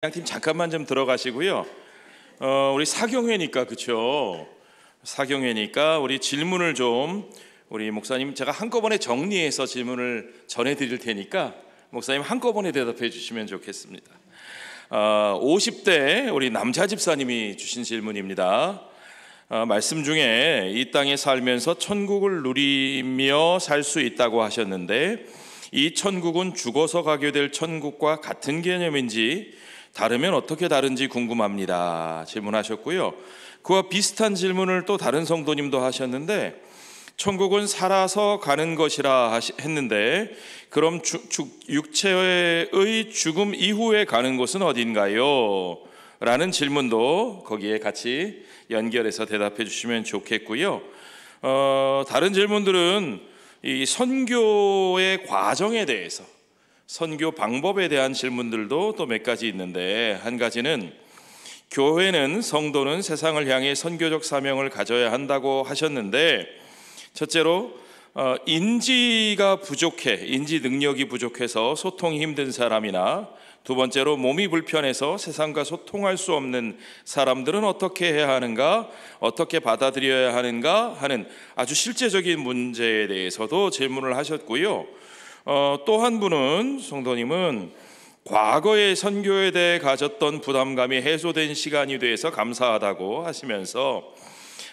양팀 잠깐만 좀 들어가시고요. 우리 사경회니까 그렇죠. 사경회니까 우리 질문을 좀 우리 목사님 제가 한꺼번에 정리해서 질문을 전해드릴 테니까 목사님 한꺼번에 대답해 주시면 좋겠습니다. 50대 우리 남자 집사님이 주신 질문입니다. 말씀 중에 이 땅에 살면서 천국을 누리며 살 수 있다고 하셨는데 이 천국은 죽어서 가게 될 천국과 같은 개념인지 다르면 어떻게 다른지 궁금합니다. 질문하셨고요. 그와 비슷한 질문을 또 다른 성도님도 하셨는데 천국은 살아서 가는 것이라 했는데 그럼 육체의 죽음 이후에 가는 곳은 어딘가요? 라는 질문도 거기에 같이 연결해서 대답해 주시면 좋겠고요. 다른 질문들은 이 선교의 과정에 대해서, 선교 방법에 대한 질문들도 또 몇 가지 있는데, 한 가지는 교회는, 성도는 세상을 향해 선교적 사명을 가져야 한다고 하셨는데, 첫째로 인지가 부족해, 인지 능력이 부족해서 소통이 힘든 사람이나, 두 번째로 몸이 불편해서 세상과 소통할 수 없는 사람들은 어떻게 해야 하는가, 어떻게 받아들여야 하는가 하는 아주 실제적인 문제에 대해서도 질문을 하셨고요. 또 한 분은, 성도님은 과거의 선교에 대해 가졌던 부담감이 해소된 시간이 돼서 감사하다고 하시면서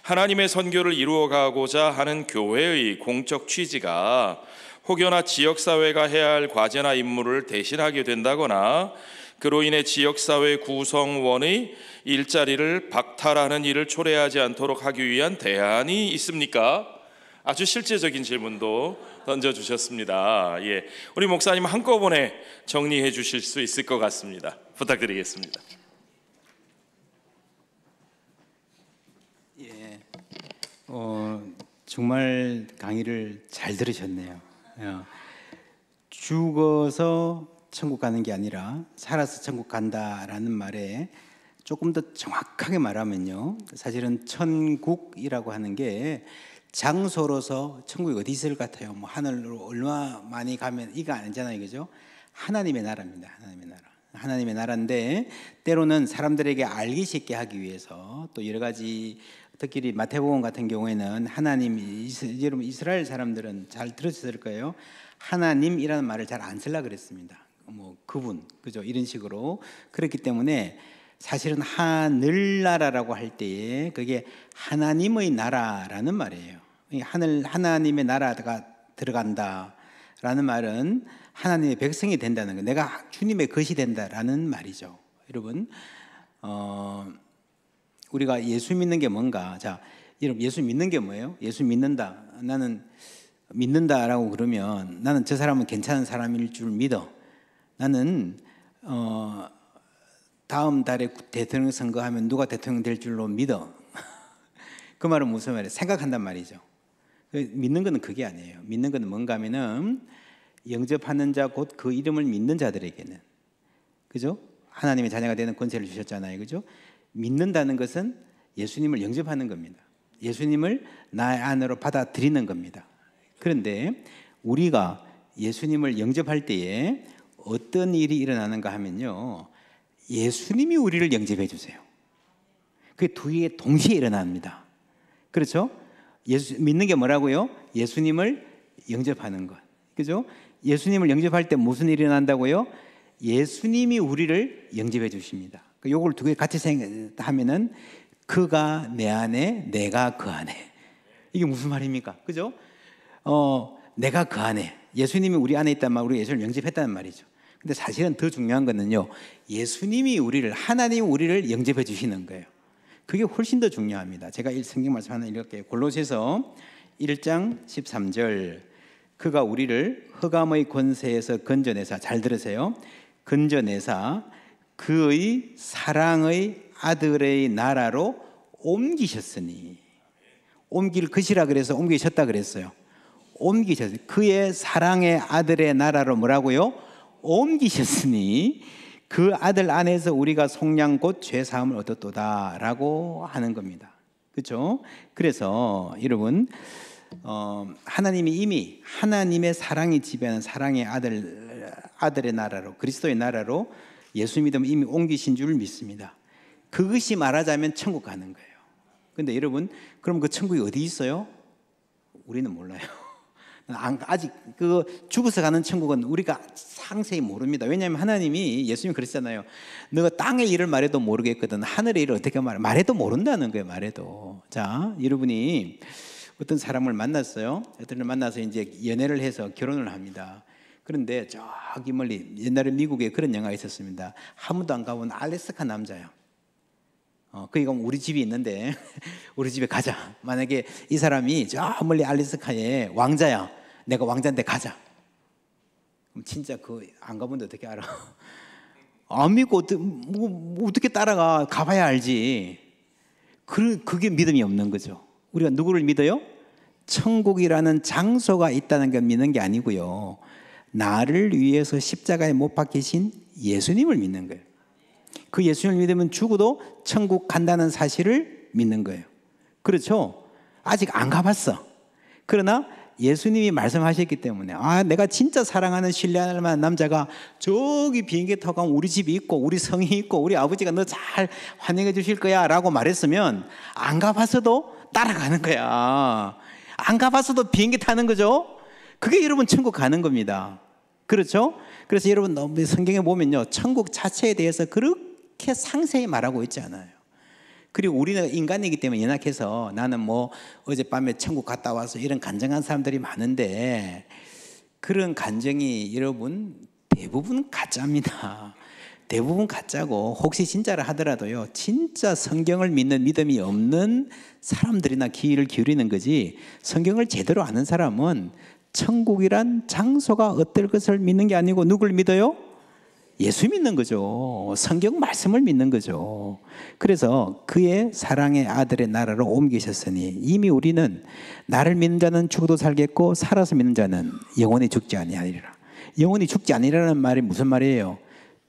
하나님의 선교를 이루어가고자 하는 교회의 공적 취지가 혹여나 지역사회가 해야 할 과제나 임무를 대신하게 된다거나 그로 인해 지역사회 구성원의 일자리를 박탈하는 일을 초래하지 않도록 하기 위한 대안이 있습니까? 아주 실제적인 질문도 던져주셨습니다. 예, 우리 목사님 한꺼번에 정리해 주실 수 있을 것 같습니다. 부탁드리겠습니다. 예, 정말 강의를 잘 들으셨네요. 죽어서 천국 가는 게 아니라 살아서 천국 간다라는 말에 조금 더 정확하게 말하면요, 사실은 천국이라고 하는 게 장소로서 천국이 어디 있을 것 같아요? 뭐 하늘로 얼마 많이 가면 이거 아니잖아요, 그죠? 하나님의 나라입니다. 하나님의 나라. 하나님의 나라인데 때로는 사람들에게 알기 쉽게 하기 위해서 또 여러 가지, 특히 마태복음 같은 경우에는 하나님, 여러분 이스라엘 사람들은 잘 들으셨을 거예요. 하나님이라는 말을 잘 안 쓰려고 그랬습니다. 뭐 그분, 그죠? 이런 식으로. 그렇기 때문에 사실은 하늘나라라고 할 때에 그게 하나님의 나라라는 말이에요. 하나님의 나라가 들어간다라는 말은 하나님의 백성이 된다는 거, 내가 주님의 것이 된다라는 말이죠. 여러분, 우리가 예수 믿는 게 뭔가? 자, 여러분, 예수 믿는 게 뭐예요? 예수 믿는다. 나는 믿는다라고 그러면 나는 저 사람은 괜찮은 사람일 줄 믿어. 나는 다음 달에 대통령 선거하면 누가 대통령 될 줄로 믿어. 그 말은 무슨 말이에요? 생각한단 말이죠. 믿는 것은 그게 아니에요. 믿는 것은 뭔가 하면은 영접하는 자 곧 그 이름을 믿는 자들에게는, 그죠? 하나님의 자녀가 되는 권세를 주셨잖아요, 그죠? 믿는다는 것은 예수님을 영접하는 겁니다. 예수님을 나의 안으로 받아들이는 겁니다. 그런데 우리가 예수님을 영접할 때에 어떤 일이 일어나는가 하면요, 예수님이 우리를 영접해 주세요. 그게 두 개 동시에 일어납니다. 그렇죠? 믿는 게 뭐라고요? 예수님을 영접하는 것, 그죠? 예수님을 영접할 때 무슨 일이 일어난다고요? 예수님이 우리를 영접해 주십니다. 요걸 두 개 같이 생각하면은 그가 내 안에, 내가 그 안에. 이게 무슨 말입니까? 그죠? 내가 그 안에, 예수님이 우리 안에 있단 말, 우리가 예수를 영접했다는 말이죠. 근데 사실은 더 중요한 거는요, 예수님이 우리를, 하나님이 우리를 영접해 주시는 거예요. 그게 훨씬 더 중요합니다. 제가 성경 말씀 하나 읽을게요. 골로새서 1장 13절. 그가 우리를 흑암의 권세에서 건져내사, 잘 들으세요, 건져내사 그의 사랑의 아들의 나라로 옮기셨으니, 옮길 것이라 그래서 옮기셨다 그랬어요. 옮기셨어요. 그의 사랑의 아들의 나라로 뭐라고요? 옮기셨으니 그 아들 안에서 우리가 속량 곧 죄사함을 얻었도다라고 하는 겁니다. 그렇죠? 그래서 여러분, 하나님이 이미 하나님의 사랑이 지배하는 사랑의 아들의 나라로, 그리스도의 나라로 예수 믿으면 이미 옮기신 줄 믿습니다. 그것이 말하자면 천국 가는 거예요. 근데 여러분, 그럼 그 천국이 어디 있어요? 우리는 몰라요. 아직 그 죽어서 가는 천국은 우리가 상세히 모릅니다. 왜냐하면 하나님이, 예수님이 그랬잖아요. 너가 땅의 일을 말해도 모르겠거든 하늘의 일을 어떻게 말해도 모른다는 거예요. 말해도. 자, 여러분이 어떤 사람을 만났어요. 어떤 사람을 만나서 이제 연애를 해서 결혼을 합니다. 그런데 저기 멀리 옛날에 미국에 그런 영화가 있었습니다. 한 번도 안 가본 알래스카 남자예요. 그러니까 우리 집이 있는데 우리 집에 가자. 만약에 이 사람이 저 멀리 알래스카에 왕자야. 내가 왕자인데 가자. 그럼 진짜 그 안 가본데 어떻게 알아? 안 믿고 어떻게 따라가? 가봐야 알지. 그게 믿음이 없는 거죠. 우리가 누구를 믿어요? 천국이라는 장소가 있다는 걸 믿는 게 아니고요. 나를 위해서 십자가에 못 박히신 예수님을 믿는 거예요. 그 예수님을 믿으면 죽어도 천국 간다는 사실을 믿는 거예요. 그렇죠? 아직 안 가봤어. 그러나 예수님이 말씀하셨기 때문에 내가 진짜 사랑하는 신뢰할 만한 남자가 저기 비행기 타고 가면 우리 집이 있고 우리 성이 있고 우리 아버지가 너 잘 환영해 주실 거야 라고 말했으면 안 가봤어도 따라가는 거야. 안 가봤어도 비행기 타는 거죠. 그게 여러분 천국 가는 겁니다. 그렇죠? 그래서 여러분 성경에 보면요, 천국 자체에 대해서 그렇게 상세히 말하고 있지 않아요. 그리고 우리는 인간이기 때문에 연약해서 나는 뭐 어젯밤에 천국 갔다 와서 이런 간증한 사람들이 많은데 그런 간증이 여러분 대부분 가짜입니다. 대부분 가짜고, 혹시 진짜라 하더라도요, 진짜 성경을 믿는 믿음이 없는 사람들이나 귀를 기울이는 거지, 성경을 제대로 아는 사람은 천국이란 장소가 어떨 것을 믿는 게 아니고 누굴 믿어요? 예수 믿는 거죠. 성경 말씀을 믿는 거죠. 그래서 그의 사랑의 아들의 나라로 옮기셨으니 이미 우리는 나를 믿는 자는 죽어도 살겠고 살아서 믿는 자는 영원히 죽지 아니하리라. 영원히 죽지 아니라는 말이 무슨 말이에요?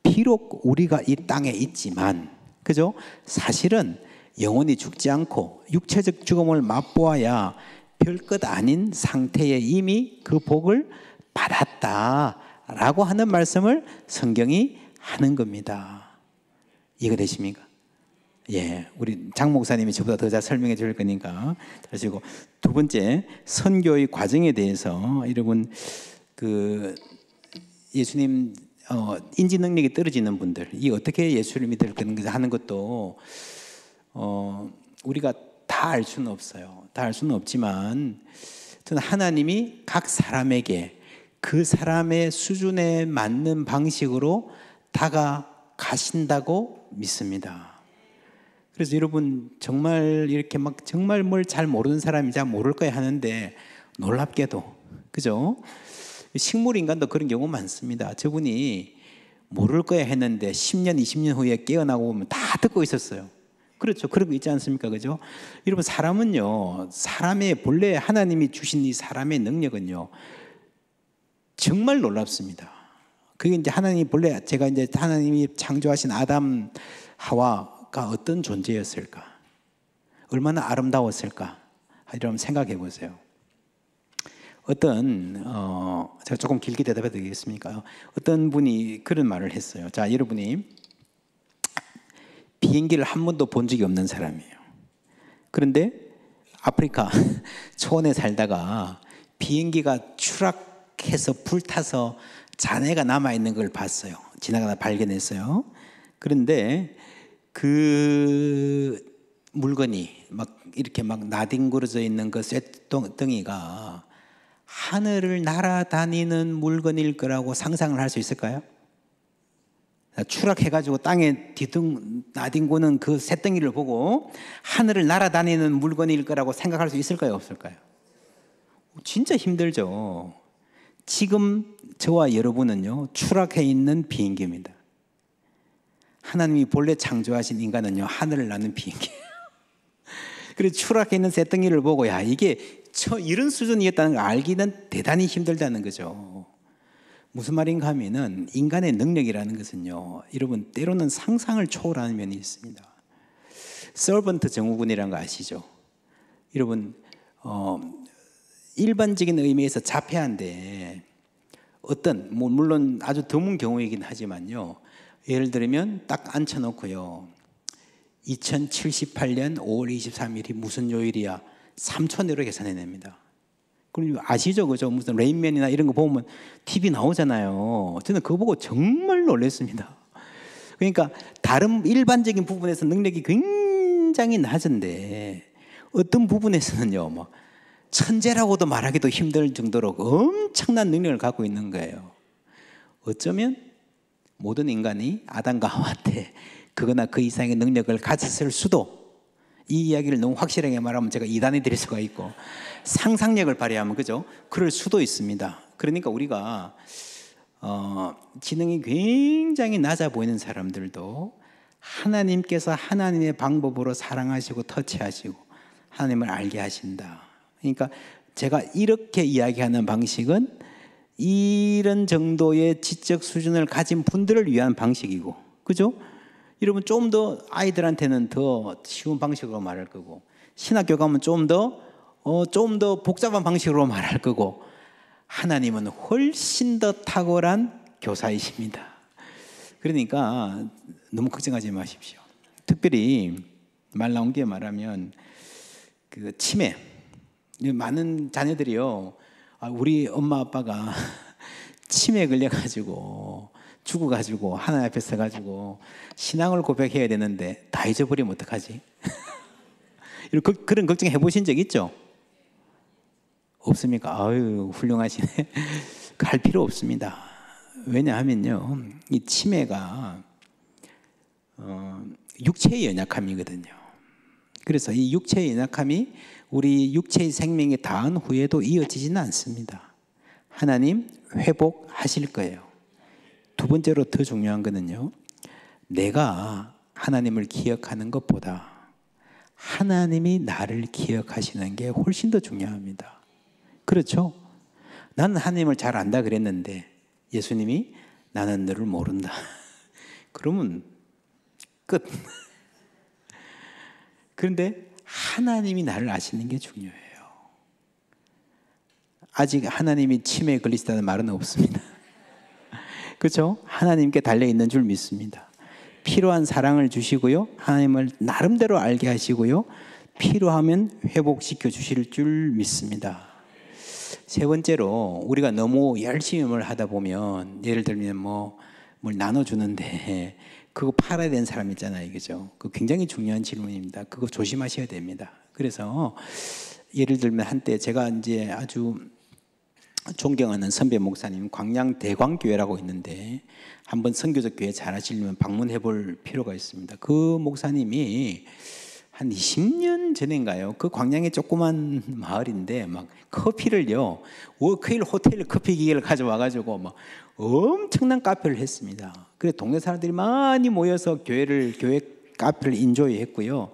비록 우리가 이 땅에 있지만, 그죠? 사실은 영원히 죽지 않고 육체적 죽음을 맛보아야 별것 아닌 상태에 이미 그 복을 받았다라고 하는 말씀을 성경이 하는 겁니다. 이해가 되십니까? 예, 우리 장 목사님이 저보다 더 잘 설명해 줄 거니까 하시고, 두 번째, 선교의 과정에 대해서 여러분, 그 예수님 인지 능력이 떨어지는 분들, 이 어떻게 예수를 믿을 건가 하는 것도 우리가 다 알 수는 없어요. 다 알 수는 없지만 저는 하나님이 각 사람에게 그 사람의 수준에 맞는 방식으로 다가가신다고 믿습니다. 그래서 여러분, 정말 이렇게 막 정말 뭘 잘 모르는 사람이 잘 모를 거야 하는데 놀랍게도, 그죠? 식물인간도 그런 경우 많습니다. 저분이 모를 거야 했는데 10년, 20년 후에 깨어나고 보면 다 듣고 있었어요. 그렇죠. 그런 거 있지 않습니까? 그죠? 여러분, 사람은요, 사람의 본래 하나님이 주신 이 사람의 능력은요, 정말 놀랍습니다. 그게 이제 하나님이 본래, 제가 이제 하나님이 창조하신 아담, 하와가 어떤 존재였을까? 얼마나 아름다웠을까? 이러면 생각해 보세요. 제가 조금 길게 대답해 드리겠습니까? 어떤 분이 그런 말을 했어요. 자, 여러분이 비행기를 한 번도 본 적이 없는 사람이에요. 그런데 아프리카 초원에 살다가 비행기가 추락해서 불타서 잔해가 남아있는 걸 봤어요. 지나가다 발견했어요. 그런데 그 물건이 막 이렇게 막 나뒹굴어져 있는 그 쇳덩이가 하늘을 날아다니는 물건일 거라고 상상을 할 수 있을까요? 추락해가지고 땅에 나뒹구는 그 쇳덩이를 보고 하늘을 날아다니는 물건일 거라고 생각할 수 있을까요? 없을까요? 진짜 힘들죠. 지금 저와 여러분은요, 추락해 있는 비행기입니다. 하나님이 본래 창조하신 인간은요, 하늘을 나는 비행기예요. 그래서 추락해 있는 쇳덩이를 보고, 야, 이게 이런 수준이었다는 걸 알기는 대단히 힘들다는 거죠. 무슨 말인가 하면은, 인간의 능력이라는 것은요, 여러분, 때로는 상상을 초월하는 면이 있습니다. 서번트 증후군이라는 거 아시죠? 여러분, 일반적인 의미에서 자폐한데, 물론 아주 드문 경우이긴 하지만요, 예를 들면 딱 앉혀놓고요. 2078년 5월 23일이 무슨 요일이야? 3초 내로 계산해냅니다. 그럼 아시죠? 그죠? 무슨 레인맨이나 이런 거 보면 TV 나오잖아요. 저는 그거 보고 정말 놀랐습니다. 그러니까 다른 일반적인 부분에서 능력이 굉장히 낮은데 어떤 부분에서는요, 뭐 천재라고도 말하기도 힘들 정도로 엄청난 능력을 갖고 있는 거예요. 어쩌면 모든 인간이 아담과 하와 때 그거나 그 이상의 능력을 가졌을 수도, 이 이야기를 너무 확실하게 말하면 제가 이단이 될 수가 있고 상상력을 발휘하면 그죠? 그럴 수도 있습니다. 그러니까 우리가 지능이 굉장히 낮아 보이는 사람들도 하나님께서 하나님의 방법으로 사랑하시고 터치하시고 하나님을 알게 하신다. 그러니까 제가 이렇게 이야기하는 방식은 이런 정도의 지적 수준을 가진 분들을 위한 방식이고, 그죠? 여러분 좀 더 아이들한테는 더 쉬운 방식으로 말할 거고, 신학교 가면 좀 더 복잡한 방식으로 말할 거고, 하나님은 훨씬 더 탁월한 교사이십니다. 그러니까 너무 걱정하지 마십시오. 특별히 말 나온 게 말하면 그 치매, 많은 자녀들이요, 우리 엄마 아빠가 치매에 걸려가지고 죽어가지고 하나님 앞에 서가지고 신앙을 고백해야 되는데 다 잊어버리면 어떡하지? 그런 걱정 해보신 적 있죠? 없습니까? 아유, 훌륭하시네. 할 필요 없습니다. 왜냐하면요, 이 치매가 육체의 연약함이거든요. 그래서 이 육체의 연약함이 우리 육체의 생명이 닿은 후에도 이어지지는 않습니다. 하나님 회복하실 거예요. 두 번째로 더 중요한 거는요, 내가 하나님을 기억하는 것보다 하나님이 나를 기억하시는 게 훨씬 더 중요합니다. 그렇죠? 나는 하나님을 잘 안다 그랬는데 예수님이 나는 너를 모른다. 그러면 끝. 그런데 하나님이 나를 아시는 게 중요해요. 아직 하나님이 치매에 걸리시다는 말은 없습니다. 그렇죠? 하나님께 달려있는 줄 믿습니다. 필요한 사랑을 주시고요, 하나님을 나름대로 알게 하시고요, 필요하면 회복시켜 주실 줄 믿습니다. 세 번째로, 우리가 너무 열심히 뭘 하다 보면, 예를 들면 뭘 나눠주는데 그거 팔아야 되는 사람 있잖아요, 그죠? 그거 굉장히 중요한 질문입니다. 그거 조심하셔야 됩니다. 그래서 예를 들면 한때 제가 이제 아주 존경하는 선배 목사님, 광양 대광교회라고 있는데 한번 선교적 교회 잘 하시려면 방문해 볼 필요가 있습니다. 그 목사님이 한 20년 전인가요? 그 광양의 조그만 마을인데 막 커피를요, 워크힐 호텔 커피 기계를 가져와가지고 막 엄청난 카페를 했습니다. 그래 동네 사람들이 많이 모여서 교회 카페를 인조이했고요.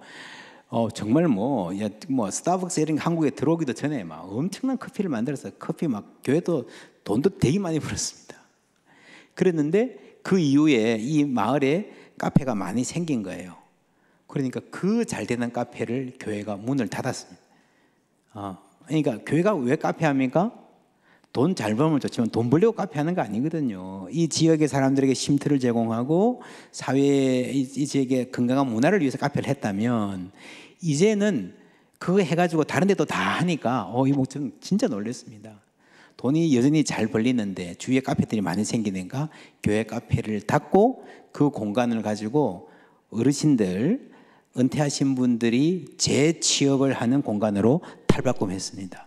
정말 스타벅스 이런 한국에 들어오기도 전에 막 엄청난 커피를 만들어서 커피 막 교회도 돈도 되게 많이 벌었습니다. 그랬는데 그 이후에 이 마을에 카페가 많이 생긴 거예요. 그러니까 그 잘 되는 카페를 교회가 문을 닫았습니다. 그러니까 교회가 왜 카페 합니까? 돈 잘 벌면 좋지만 돈 벌려고 카페 하는 거 아니거든요. 이 지역의 사람들에게 쉼터를 제공하고 사회에 이 지역의 건강한 문화를 위해서 카페를 했다면, 이제는 그거 해가지고 다른 데도 다 하니까 이 목적 진짜 놀랐습니다. 돈이 여전히 잘 벌리는데 주위에 카페들이 많이 생기니까 교회 카페를 닫고 그 공간을 가지고 어르신들, 은퇴하신 분들이 재취업을 하는 공간으로 탈바꿈했습니다.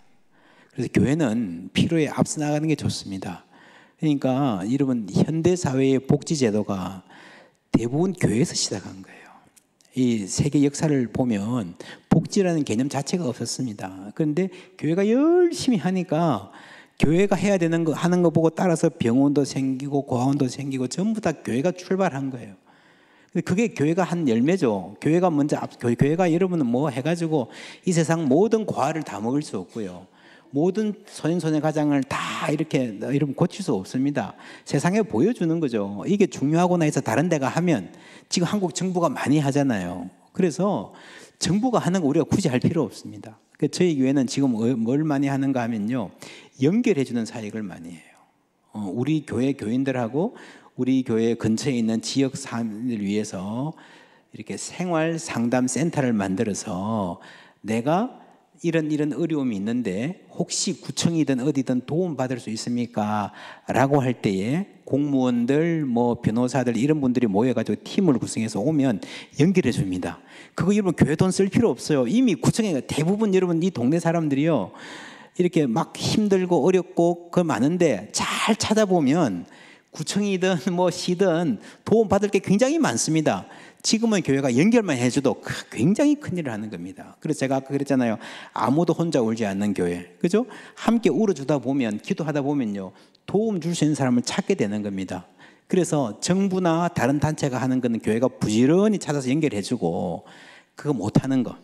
그래서 교회는 필요에 앞서 나가는 게 좋습니다. 그러니까 여러분, 현대 사회의 복지 제도가 대부분 교회에서 시작한 거예요. 이 세계 역사를 보면 복지라는 개념 자체가 없었습니다. 그런데 교회가 열심히 하니까 교회가 해야 되는 거 하는 거 보고 따라서 병원도 생기고 고아원도 생기고 전부 다 교회가 출발한 거예요. 그게 교회가 한 열매죠. 교회가 먼저 교회가 여러분은 뭐 해가지고 이 세상 모든 과를 다 먹을 수 없고요. 모든 소년소녀 가장을 다 이렇게 여러분 고칠 수 없습니다. 세상에 보여주는 거죠. 이게 중요하구나 해서 다른 데가 하면, 지금 한국 정부가 많이 하잖아요. 그래서 정부가 하는 거 우리가 굳이 할 필요 없습니다. 저희 교회는 지금 뭘 많이 하는가 하면요, 연결해 주는 사역을 많이 해요. 우리 교회 교인들하고 우리 교회 근처에 있는 지역 사람들을 위해서 이렇게 생활 상담 센터를 만들어서 내가 이런 어려움이 있는데 혹시 구청이든 어디든 도움 받을 수 있습니까? 라고 할 때에 공무원들, 뭐 변호사들 이런 분들이 모여가지고 팀을 구성해서 오면 연결해 줍니다. 그거 여러분 교회 돈 쓸 필요 없어요. 이미 구청에 대부분 여러분 이 동네 사람들이요 이렇게 막 힘들고 어렵고 그 많은데 잘 찾아보면 구청이든 뭐 시든 도움 받을 게 굉장히 많습니다. 지금은 교회가 연결만 해줘도 굉장히 큰일을 하는 겁니다. 그래서 제가 아까 그랬잖아요. 아무도 혼자 울지 않는 교회. 그죠? 함께 울어주다 보면, 기도하다 보면요. 도움 줄 수 있는 사람을 찾게 되는 겁니다. 그래서 정부나 다른 단체가 하는 거는 교회가 부지런히 찾아서 연결해주고, 그거 못하는 거.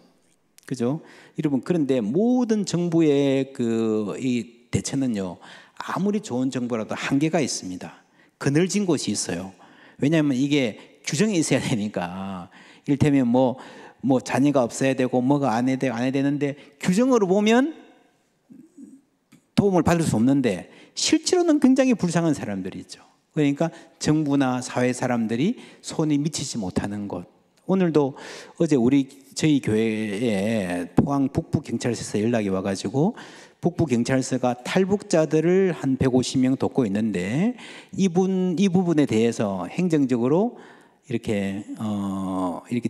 그죠? 여러분, 그런데 모든 정부의 이 대처는요, 아무리 좋은 정부라도 한계가 있습니다. 그늘진 곳이 있어요. 왜냐하면 이게 규정이 있어야 되니까. 이를테면 뭐 자녀가 없어야 되고 뭐가 안 해야 되는데 규정으로 보면 도움을 받을 수 없는데 실제로는 굉장히 불쌍한 사람들이 있죠. 그러니까 정부나 사회 사람들이 손이 미치지 못하는 곳. 오늘도 어제 저희 교회에 포항 북부경찰서에서 연락이 와가지고 북부경찰서가 탈북자들을 한 150명 돕고 있는데 이 부분에 대해서 행정적으로 이렇게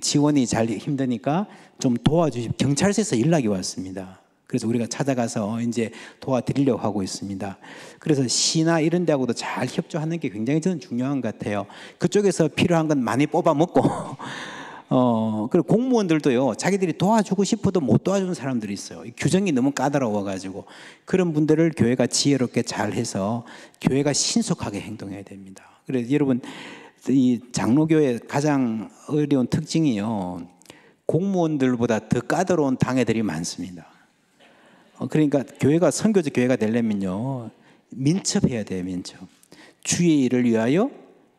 지원이 잘 힘드니까 좀 도와주십시오. 경찰서에서 연락이 왔습니다. 그래서 우리가 찾아가서 이제 도와드리려고 하고 있습니다. 그래서 시나 이런 데하고도 잘 협조하는 게 굉장히 저는 중요한 것 같아요. 그쪽에서 필요한 건 많이 뽑아 먹고 그리고 공무원들도요 자기들이 도와주고 싶어도 못 도와주는 사람들이 있어요. 규정이 너무 까다로워가지고 그런 분들을 교회가 지혜롭게 잘해서 교회가 신속하게 행동해야 됩니다. 그래서 여러분 이 장로교회 가장 어려운 특징이요 공무원들보다 더 까다로운 당회들이 많습니다. 그러니까 교회가 선교적 교회가 되려면요 민첩해야 돼요. 민첩. 주의 일을 위하여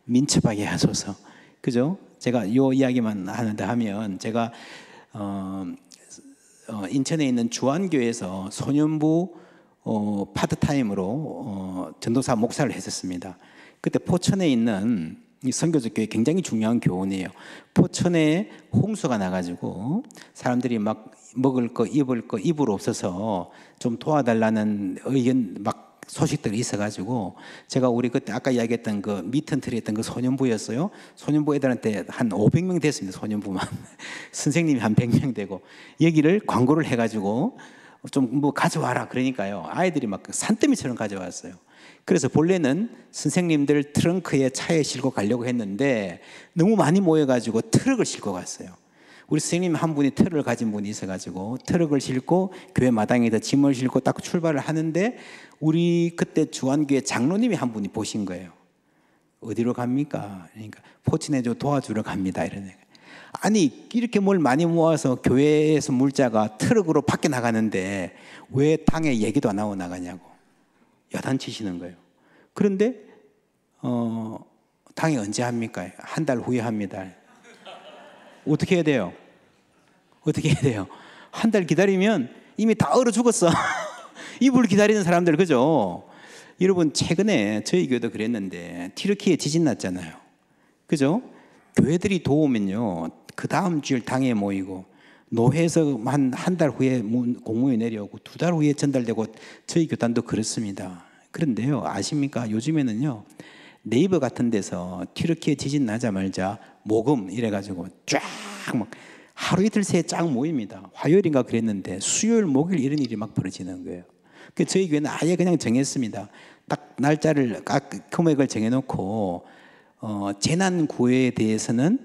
민첩하게 하소서. 그죠? 제가 요 이야기만 하면 제가 인천에 있는 주안교회에서 소년부 파트타임으로 전도사 목사를 했었습니다. 그때 포천에 있는 이 선교적 교회 굉장히 중요한 교원이에요. 포천에 홍수가 나가지고 사람들이 막 먹을 거 입을 거 이불 없어서 좀 도와달라는 의견 막 소식들이 있어가지고 제가 우리 그때 아까 이야기했던 그 미턴트리 했던 그 소년부였어요. 소년부 애들한테 한 500명 됐습니다. 소년부만 선생님이 한 100명 되고 여기를 광고를 해가지고 좀 뭐 가져와라 그러니까요. 아이들이 막 산더미처럼 가져왔어요. 그래서 본래는 선생님들 트렁크에 차에 싣고 가려고 했는데 너무 많이 모여가지고 트럭을 싣고 갔어요. 우리 선생님 한 분이 트럭을 가진 분이 있어가지고 트럭을 싣고 교회 마당에다 짐을 싣고 딱 출발을 하는데 우리 그때 주안교회 장로님이 한 분이 보신 거예요. 어디로 갑니까? 그러니까 포천에도 도와주러 갑니다. 이러는 거예요. 아니 이렇게 뭘 많이 모아서 교회에서 물자가 트럭으로 밖에 나가는데 왜 당에 얘기도 안 하고 나가냐고 야단치시는 거예요. 그런데 당이 언제 합니까? 한 달 후에 합니다. 어떻게 해야 돼요? 어떻게 해야 돼요? 한 달 기다리면 이미 다 얼어 죽었어. 이불 기다리는 사람들 그죠? 여러분 최근에 저희 교회도 그랬는데 튀르키예 지진 났잖아요. 그죠? 교회들이 도우면요 그 다음 주일 당에 모이고 노회에서 한 달 후에 공문이 내려오고 2달 후에 전달되고 저희 교단도 그렇습니다. 그런데요 아십니까? 요즘에는요 네이버 같은 데서 튀르키예 지진 나자마자 모금 이래가지고 쫙 막 하루 이틀 새에 쫙 모입니다. 화요일인가 그랬는데 수요일 목요일 이런 일이 막 벌어지는 거예요. 그래서 저희 교회는 아예 그냥 정했습니다. 딱 날짜를 금액을 정해놓고 재난 구호에 대해서는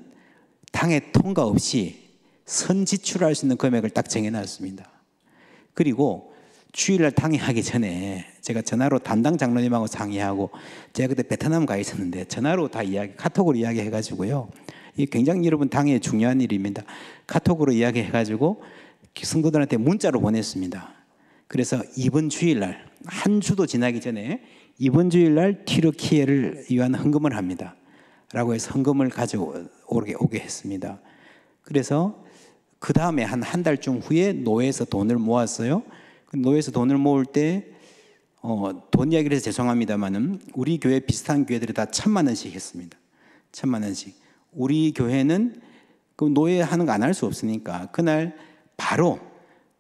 당의 통과 없이 선 지출할 수 있는 금액을 딱 정해놨습니다. 그리고 주일날 당회하기 전에 제가 전화로 담당 장로님하고 상의하고 제가 그때 베트남 가 있었는데 전화로 다 카톡으로 이야기해가지고요. 이게 굉장히 여러분 당회 중요한 일입니다. 카톡으로 이야기해가지고 성도들한테 문자로 보냈습니다. 그래서 이번 주일날 한 주도 지나기 전에 이번 주일날 튀르키예를 위한 헌금을 합니다. 라고 해서 헌금을 가져오게 했습니다. 그래서 그 다음에 한 달쯤 후에 노회에서 돈을 모았어요. 노회에서 돈을 모을 때 돈 이야기를 해서 죄송합니다만은 우리 교회 비슷한 교회들이 다 1,000만 원씩 했습니다. 1,000만 원씩. 우리 교회는 그 노예하는 거 안 할 수 없으니까 그날 바로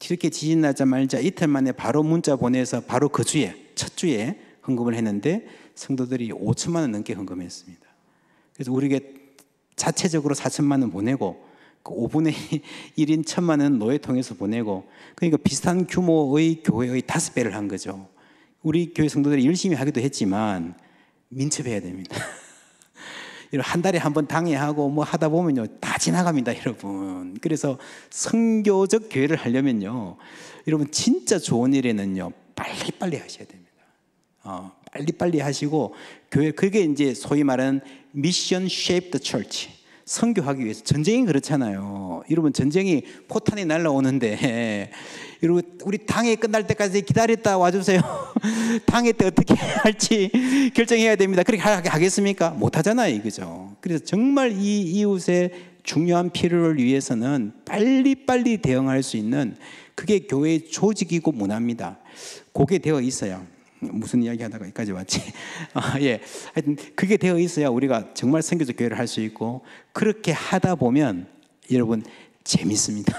이렇게 지진 나자마자 이틀 만에 바로 문자 보내서 바로 그 주에 첫 주에 헌금을 했는데 성도들이 5천만 원 넘게 헌금했습니다. 그래서 우리에게 자체적으로 4천만 원 보내고 그 5분의 1인 1,000만 원 노예통해서 보내고 그러니까 비슷한 규모의 교회의 5배를 한 거죠. 우리 교회 성도들이 열심히 하기도 했지만 민첩해야 됩니다. 한 달에 한 번 당회하고 뭐 하다 보면요 다 지나갑니다, 여러분. 그래서 선교적 교회를 하려면요, 여러분 진짜 좋은 일에는요 빨리빨리 하셔야 됩니다. 빨리빨리 하시고 교회 그게 이제 소위 말하는 미션 쉐이프 더 처치. 선교하기 위해서 전쟁이 그렇잖아요. 여러분 전쟁이 포탄이 날라오는데 여러분 우리 당회 끝날 때까지 기다렸다 와주세요. 당회 때 어떻게 할지 결정해야 됩니다. 그렇게 하겠습니까? 못하잖아요, 이거죠. 그래서 정말 이 이웃의 중요한 필요를 위해서는 빨리빨리 대응할 수 있는 그게 교회의 조직이고 문화입니다. 그게 되어 있어요. 무슨 이야기 하다가 여기까지 왔지? 예. 하여튼 그게 되어 있어야 우리가 정말 선교적 교회를 할 수 있고, 그렇게 하다 보면 여러분 재밌습니다.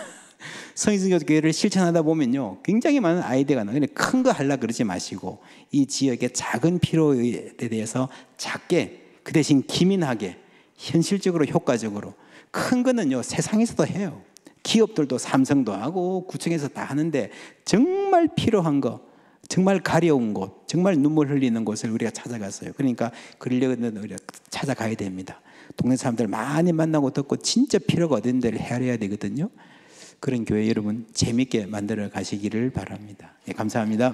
성교적 교회를 실천하다 보면요 굉장히 많은 아이디어가 나요. 근데 큰 거 하려고 그러지 마시고 이 지역의 작은 필요에 대해서 작게 그 대신 기민하게 현실적으로 효과적으로, 큰 거는요 세상에서도 해요. 기업들도 삼성도 하고 구청에서 다 하는데 정말 필요한 거, 정말 가려운 곳, 정말 눈물 흘리는 곳을 우리가 찾아갔어요. 그러니까 그러려면 우리가 찾아가야 됩니다. 동네 사람들 많이 만나고 듣고 진짜 필요가 어딘 데를 헤아려야 되거든요. 그런 교회 여러분 재밌게 만들어 가시기를 바랍니다. 네, 감사합니다.